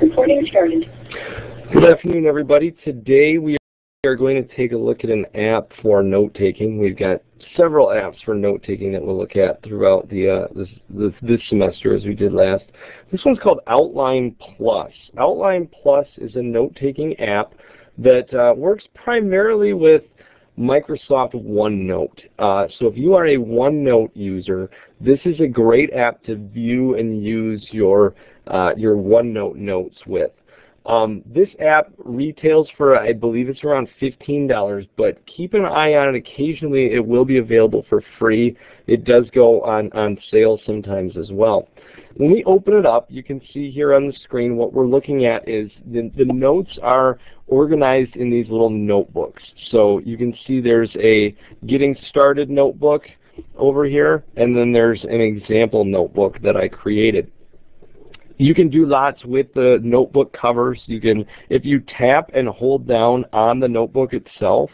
Recording started. Good afternoon, everybody. Today we are going to take a look at an app for note-taking. We've got several apps for note-taking that we'll look at throughout this semester as we did last. This one's called Outline Plus. Outline Plus is a note-taking app that works primarily with Microsoft OneNote. So if you are a OneNote user, this is a great app to view and use your OneNote notes with. This app retails for, I believe it's around $15, but keep an eye on it. Occasionally it will be available for free. It does go on sale sometimes as well. When we open it up, you can see here on the screen what we're looking at is the notes are organized in these little notebooks. So you can see there's a getting started notebook over here, and then there's an example notebook that I created. You can do lots with the notebook covers. You can, if you tap and hold down on the notebook itself,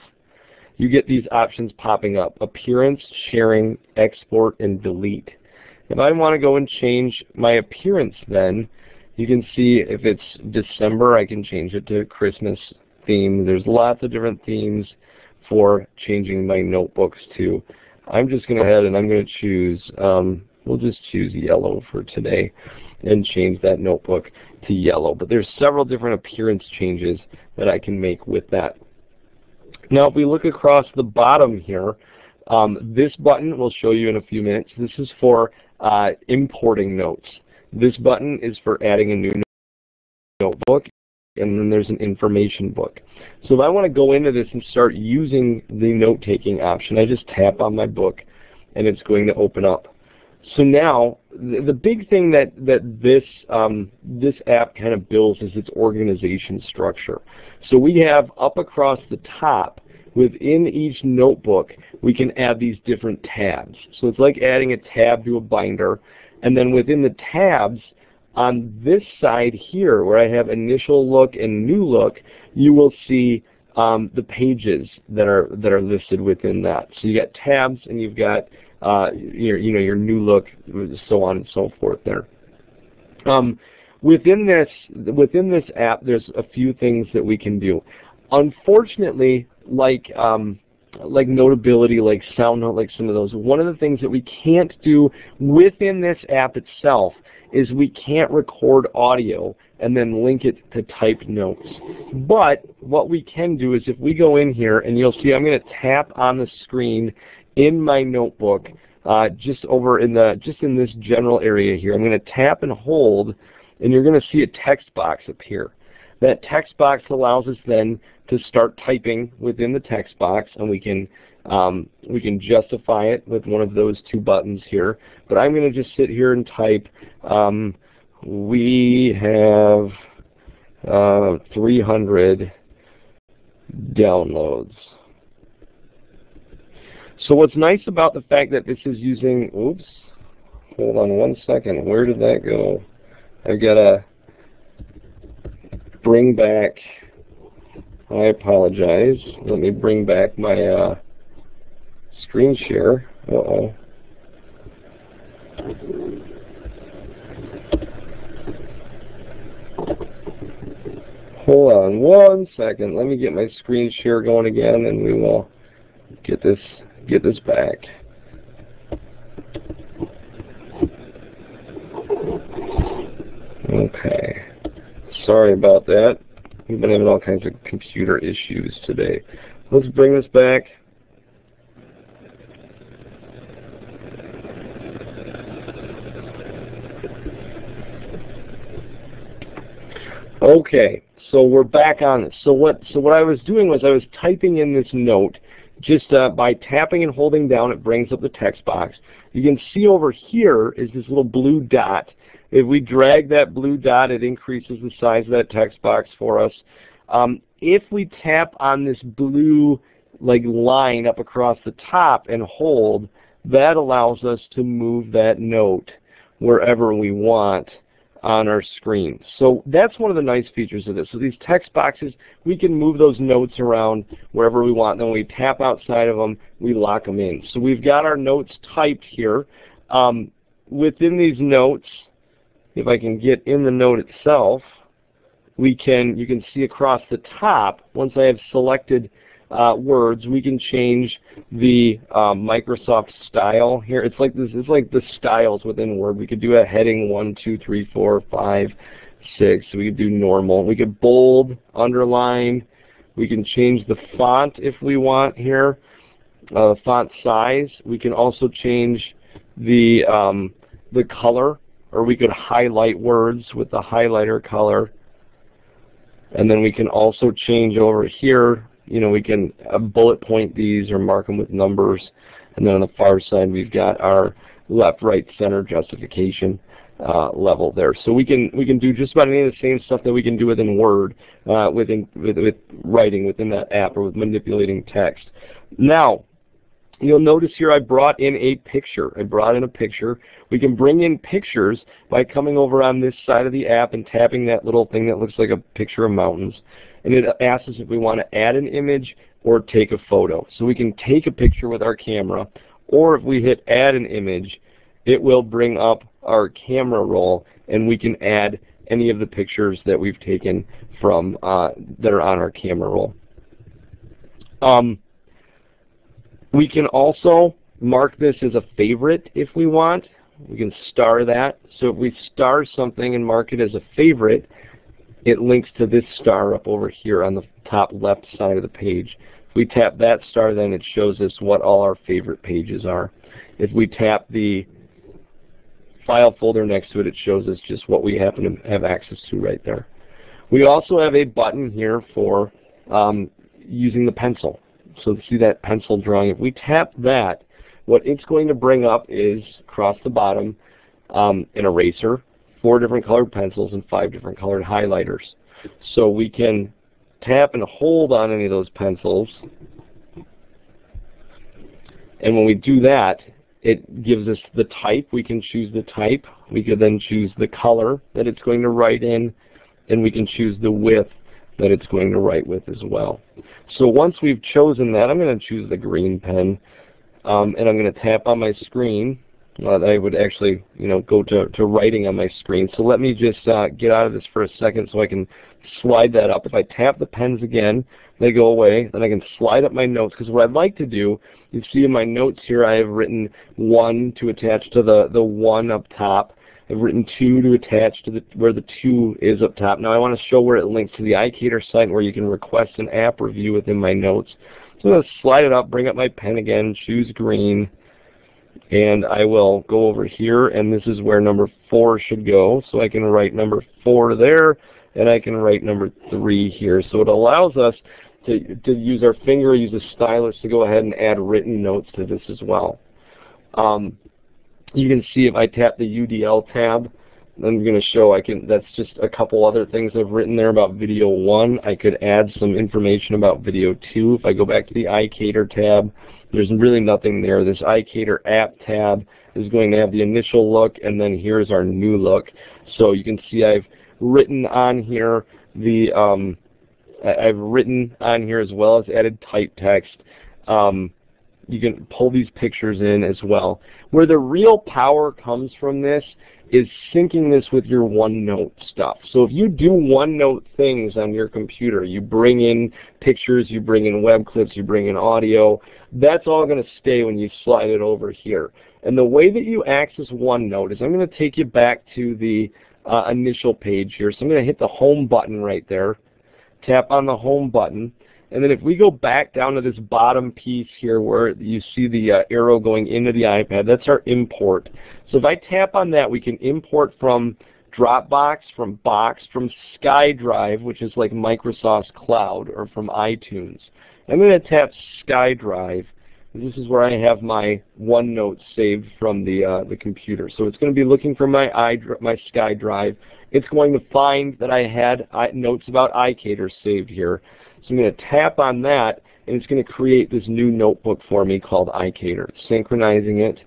you get these options popping up: appearance, sharing, export, and delete. If I want to go and change my appearance, then you can see if it's December, I can change it to Christmas theme. There's lots of different themes for changing my notebooks to. I'm just going to go ahead and I'm going to choose, we'll just choose yellow for today and change that notebook to yellow. But there's several different appearance changes that I can make with that. Now if we look across the bottom here, this button we'll show you in a few minutes. This is for importing notes. This button is for adding a new notebook, and then there's an information book. So if I want to go into this and start using the note-taking option, I just tap on my book and it's going to open up. So now the big thing that this app kind of builds is its organization structure. So we have up across the top, within each notebook, we can add these different tabs. So it's like adding a tab to a binder. And then within the tabs, on this side here, where I have initial look and new look, you will see the pages that are listed within that. So you got tabs, and you've got your new look, so on and so forth there. Within this app, there's a few things that we can do. Unfortunately, like Notability, like SoundNote, like some of those, one of the things that we can't do within this app itself is we can't record audio and then link it to typed notes. But what we can do is if we go in here, and you'll see I'm going to tap on the screen in my notebook, just in this general area here. I'm going to tap and hold, and you're going to see a text box appear. That text box allows us then to start typing within the text box, and we can justify it with one of those two buttons here. But I'm going to just sit here and type, we have 300 downloads. So what's nice about the fact that this is using, oops, hold on one second, where did that go? I've got to bring back, I apologize, let me bring back my screen share. Uh-oh. Hold on one second, let me get my screen share going again, and we will get this back. Okay. Sorry about that. We've been having all kinds of computer issues today. Let's bring this back. Okay, so we're back on this. So what I was doing was I was typing in this note. Just by tapping and holding down, it brings up the text box. You can see over here is this little blue dot. If we drag that blue dot, it increases the size of that text box for us. If we tap on this blue line up across the top and hold, that allows us to move that note wherever we want on our screen. So that's one of the nice features of this. So these text boxes, we can move those notes around wherever we want. Then when we tap outside of them, we lock them in. So we've got our notes typed here. Within these notes, if I can get in the note itself, you can see across the top, once I have selected words, we can change the Microsoft style here. It's like the styles within Word. We could do a heading 1, 2, 3, 4, 5, 6. So we could do normal. We could bold, underline. We can change the font if we want here, font size. We can also change the color, or we could highlight words with the highlighter color. And then we can also change over here. We can bullet point these or mark them with numbers. And then on the far side, we've got our left, right, center justification level there. So we can do just about any of the same stuff that we can do within Word, with writing within that app, or with manipulating text. Now, you'll notice here I brought in a picture. We can bring in pictures by coming over on this side of the app and tapping that little thing that looks like a picture of mountains. And it asks us if we want to add an image or take a photo. So we can take a picture with our camera, or if we hit add an image, it will bring up our camera roll, and we can add any of the pictures that we've taken from that are on our camera roll. We can also mark this as a favorite if we want. We can star that. So if we star something and mark it as a favorite, it links to this star up over here on the top left side of the page. If we tap that star, then it shows us what all our favorite pages are. If we tap the file folder next to it, it shows us just what we happen to have access to right there. We also have a button here for using the pencil. So see that pencil drawing. If we tap that, what it's going to bring up is, across the bottom, an eraser, 4 different colored pencils, and 5 different colored highlighters. So we can tap and hold on any of those pencils. And when we do that, it gives us the type. We can choose the type. We could then choose the color that it's going to write in, and we can choose the width that it's going to write with as well. So once we've chosen that, I'm going to choose the green pen, and I'm going to tap on my screen. I would actually, go to writing on my screen. So let me just get out of this for a second so I can slide that up. If I tap the pens again, they go away. Then I can slide up my notes, because what I'd like to do, you see in my notes here I have written 1 to attach to the 1 up top. I've written 2 to attach to where the 2 is up top. Now I want to show where it links to the ICATER site where you can request an app review within my notes. So I'm going to slide it up, bring up my pen again, choose green, and I will go over here, and this is where number 4 should go. So I can write number 4 there, and I can write number 3 here. So it allows us to use our finger, use a stylus to go ahead and add written notes to this as well. You can see if I tap the UDL tab, I'm going to show that's just a couple other things I've written there about video 1. I could add some information about video 2. If I go back to the ICATER tab, there's really nothing there. This ICATER app tab is going to have the initial look, and then here's our new look. So you can see I've written on here I've written on here as well as added type text. You can pull these pictures in as well. Where the real power comes from this is syncing this with your OneNote stuff. So if you do OneNote things on your computer, you bring in pictures, you bring in web clips, you bring in audio, that's all going to stay when you slide it over here. And the way that you access OneNote is, I'm going to take you back to the initial page here. So I'm going to hit the home button right there, tap on the home button, and then if we go back down to this bottom piece here where you see the arrow going into the iPad, that's our import. So if I tap on that, we can import from Dropbox, from Box, from SkyDrive, which is like Microsoft's cloud, or from iTunes. I'm going to tap SkyDrive. This is where I have my OneNote saved from the computer. So it's going to be looking for my SkyDrive. It's going to find that I had notes about ICATER saved here. So I'm going to tap on that, and it's going to create this new notebook for me called ICATER, synchronizing it.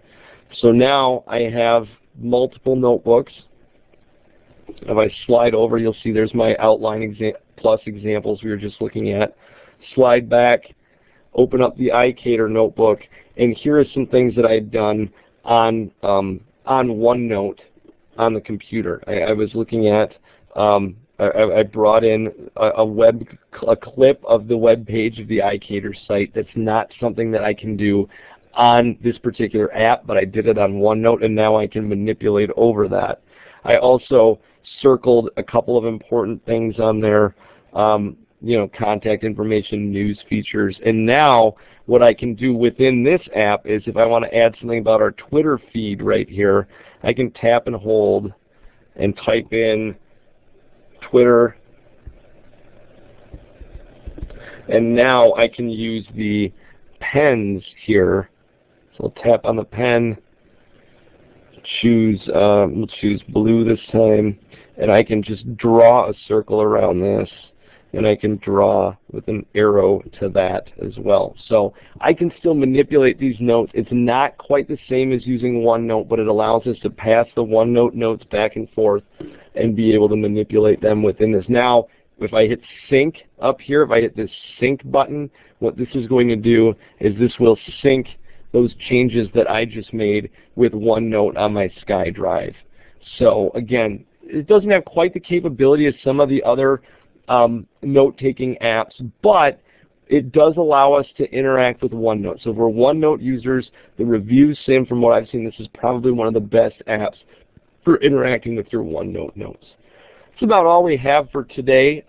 So now I have multiple notebooks. If I slide over, you'll see there's my outline plus examples we were just looking at. Slide back, open up the ICATER notebook, and here are some things that I had done on OneNote on the computer. I was looking at I brought in a clip of the web page of the ICATER site. That's not something that I can do on this particular app, but I did it on OneNote, and now I can manipulate over that. I also circled a couple of important things on there, you know, contact information, news features, and now what I can do within this app is if I want to add something about our Twitter feed right here, I can tap and hold and type in Twitter, and now I can use the pens here. So I'll tap on the pen, we'll choose blue this time, and I can just draw a circle around this, and I can draw with an arrow to that as well. So I can still manipulate these notes. It's not quite the same as using OneNote, but it allows us to pass the OneNote notes back and forth and be able to manipulate them within this. Now, if I hit sync up here, if I hit this sync button, what this is going to do is this will sync those changes that I just made with OneNote on my SkyDrive. So again, it doesn't have quite the capability as some of the other note-taking apps, but it does allow us to interact with OneNote. So if we're OneNote users, the reviews say, from what I've seen, this is probably one of the best apps for interacting with your OneNote notes. That's about all we have for today.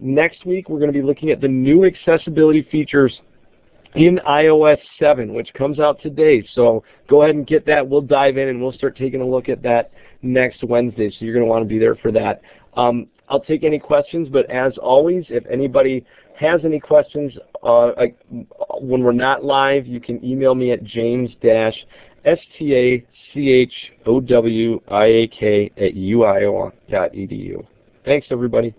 Next week, we're going to be looking at the new accessibility features in iOS 7, which comes out today. So go ahead and get that. We'll dive in and we'll start taking a look at that next Wednesday. So you're going to want to be there for that. I'll take any questions, but as always, if anybody has any questions when we're not live, you can email me at james-stachowiak@uiowa.edu. Thanks, everybody.